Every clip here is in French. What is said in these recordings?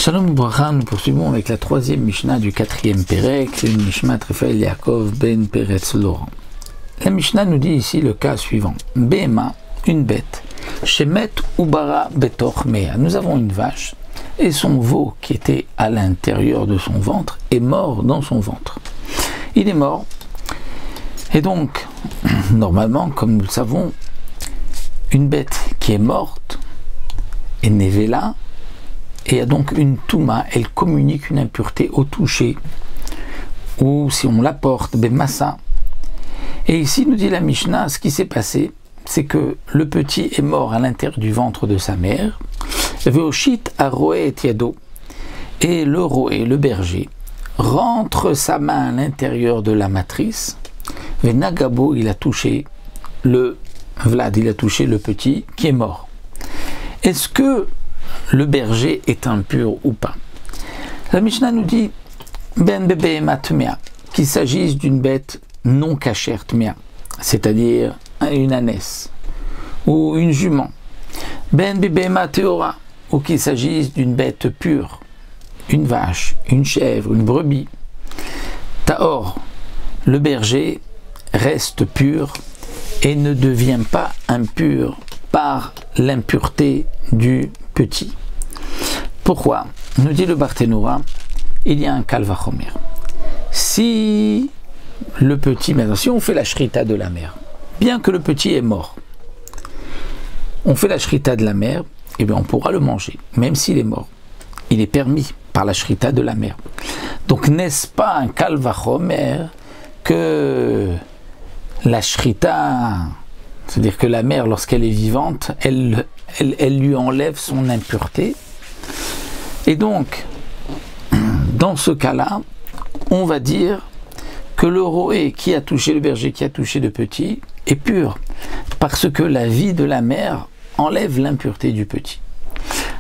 Shalom Bracha, nous poursuivons avec la troisième Mishnah du quatrième Pérec, c'est une Mishnah Raphaël Yaakov ben Peretz Laurent. La Mishnah nous dit ici le cas suivant. Behema, une bête, Shemet Ubara Betor Mea. Nous avons une vache et son veau qui était à l'intérieur de son ventre est mort dans son ventre. Il est mort et donc, normalement, comme nous le savons, une bête qui est morte est nevela. Et il y a donc une touma, elle communique une impureté au toucher, ou si on l'apporte, ben massa. Et ici, nous dit la Mishnah, ce qui s'est passé, c'est que le petit est mort à l'intérieur du ventre de sa mère, veoshit a roé et yado, et le roé, le berger, rentre sa main à l'intérieur de la matrice, venagabo, il a touché le Vlad, il a touché le petit qui est mort. Est-ce que le berger est impur ou pas? La Mishnah nous dit ben bébé matmea, qu'il s'agisse d'une bête non cachère tmea, c'est-à-dire une ânesse ou une jument, ben bébé mateora, ou qu'il s'agisse d'une bête pure, une vache, une chèvre, une brebis. Taor, le berger reste pur et ne devient pas impur par l'impureté du petit. Pourquoi? Nous dit le Barthénoura, il y a un kalvachomer. Si le petit, maintenant, si on fait la shrita de la mère, bien que le petit est mort, on fait la shrita de la mère, eh bien on pourra le manger, même s'il est mort. Il est permis par la shrita de la mère. Donc n'est-ce pas un kalvachomer que la shrita, c'est-à-dire que la mère, lorsqu'elle est vivante, elle lui enlève son impureté. Et donc, dans ce cas-là, on va dire que le roé qui a touché le berger, qui a touché le petit, est pur, parce que la vie de la mère enlève l'impureté du petit.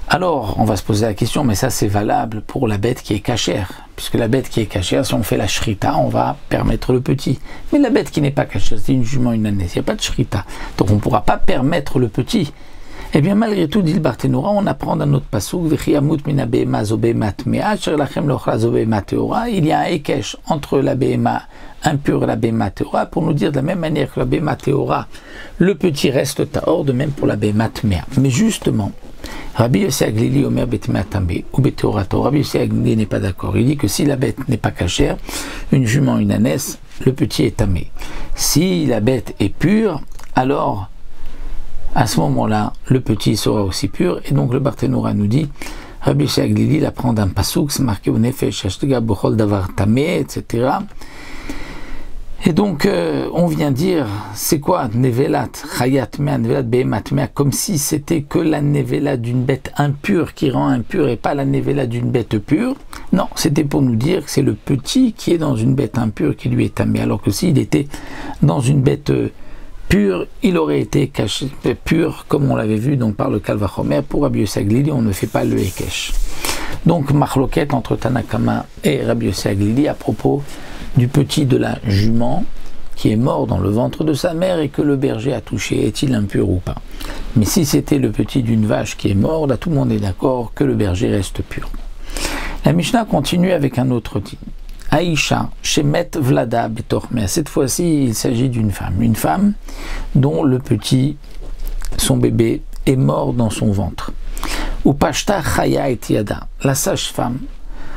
Alors, on va se poser la question, mais ça c'est valable pour la bête qui est cachère, puisque la bête qui est cachère, si on fait la shrita, on va permettre le petit. Mais la bête qui n'est pas cachère, c'est une jument, une ânesse, il n'y a pas de shrita, donc on ne pourra pas permettre le petit. Eh bien, malgré tout, dit le Barthénoura, on apprend dans notre pasouk, il y a un ékesh entre la béma impure et la béma théora, pour nous dire de la même manière que la béma théora, le petit reste taor, de même pour la béma tméa. Mais justement, Rabbi Yossi Aglili Omer betmea tamé ou beteorato. Rabbi Yossi Aglili n'est pas d'accord. Il dit que si la bête n'est pas cachère, une jument, une ânesse, le petit est tamé. Si la bête est pure, alors à ce moment-là, le petit sera aussi pur. Et donc le Barthénoura nous dit, Rabbi Yossi Aglili il apprend d'un pasouk, c'est marqué au nefesh hashtega bochol davar tamé, etc. Et donc, on vient dire, c'est quoi nevelat chayat mea, nevelat behemat mea, comme si c'était que la nevela d'une bête impure qui rend impure et pas la nevela d'une bête pure. Non, c'était pour nous dire que c'est le petit qui est dans une bête impure qui lui est tamé, alors que s'il était dans une bête pure, il aurait été caché, pur, comme on l'avait vu donc par le kalvachomer. Pour Rabbi Yossi Aglili, on ne fait pas le hekesh. Donc, marloquette entre Tanakama et Rabbi Yossi Aglili à propos du petit de la jument qui est mort dans le ventre de sa mère et que le berger a touché, est-il impur ou pas? Mais si c'était le petit d'une vache qui est mort, là tout le monde est d'accord que le berger reste pur. La Mishnah continue avec un autre titre. Aïcha, Shemet Vlada Betor Mea. Cette fois-ci, il s'agit d'une femme dont le petit, son bébé, est mort dans son ventre. Ou Pashta Chaya et Yada, la sage-femme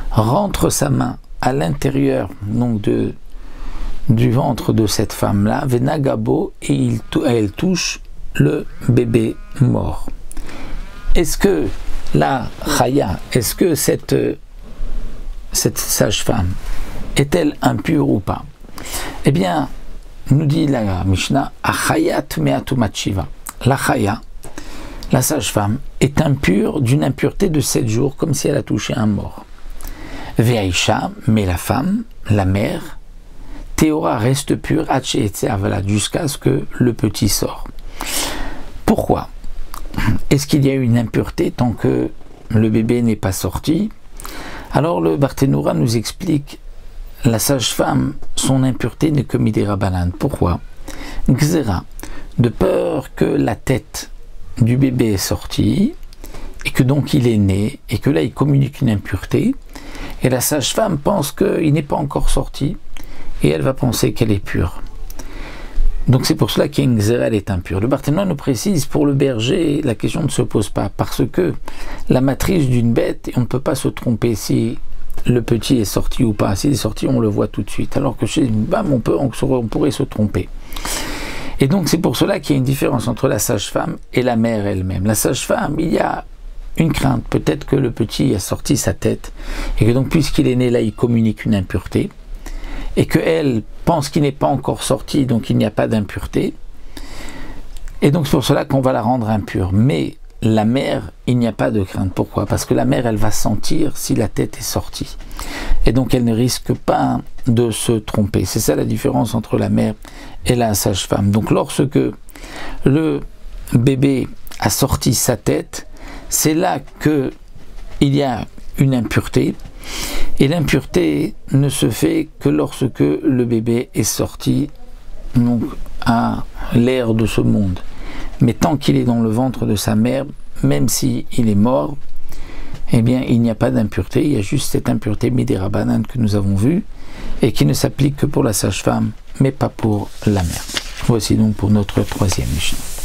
rentre sa main à l'intérieur donc du ventre de cette femme-là, Venagabo, et elle touche le bébé mort. Est-ce que la Chaya, est-ce que cette sage-femme est-elle impure ou pas? Eh bien, nous dit la Mishnah, Achayat me'atumat shiva. La Chaya, la sage-femme, est impure d'une impureté de 7 jours, comme si elle a touché un mort. Ve'aïcha, mais la femme, la mère, Théora reste pure, jusqu'à ce que le petit sort. Pourquoi? Est-ce qu'il y a eu une impureté tant que le bébé n'est pas sorti? Alors le Barthénoura nous explique, la sage-femme, son impureté n'est que midera banane. Pourquoi? Gzera, de peur que la tête du bébé est sortie et que donc il est né, et que là il communique une impureté, et la sage-femme pense qu'il n'est pas encore sorti, et elle va penser qu'elle est pure. Donc c'est pour cela qu'une xéra, elle est impure. Le Barthénois nous précise, pour le berger, la question ne se pose pas, parce que la matrice d'une bête, on ne peut pas se tromper si le petit est sorti ou pas. S'il est sorti, on le voit tout de suite, alors que chez une femme, on pourrait se tromper. Et donc c'est pour cela qu'il y a une différence entre la sage-femme et la mère elle-même. La sage-femme, il y a une crainte, peut-être que le petit a sorti sa tête, et que donc puisqu'il est né là, il communique une impureté, et qu'elle pense qu'il n'est pas encore sorti, donc il n'y a pas d'impureté, et donc c'est pour cela qu'on va la rendre impure. Mais la mère, il n'y a pas de crainte. Pourquoi? Parce que la mère, elle va sentir si la tête est sortie, et donc elle ne risque pas de se tromper. C'est ça la différence entre la mère et la sage-femme. Donc lorsque le bébé a sorti sa tête, c'est là qu'il y a une impureté, et l'impureté ne se fait que lorsque le bébé est sorti donc à l'ère de ce monde. Mais tant qu'il est dans le ventre de sa mère, même s'il est mort, eh bien il n'y a pas d'impureté, il y a juste cette impureté midirabanan que nous avons vue, et qui ne s'applique que pour la sage-femme, mais pas pour la mère. Voici donc pour notre troisième Mishnah.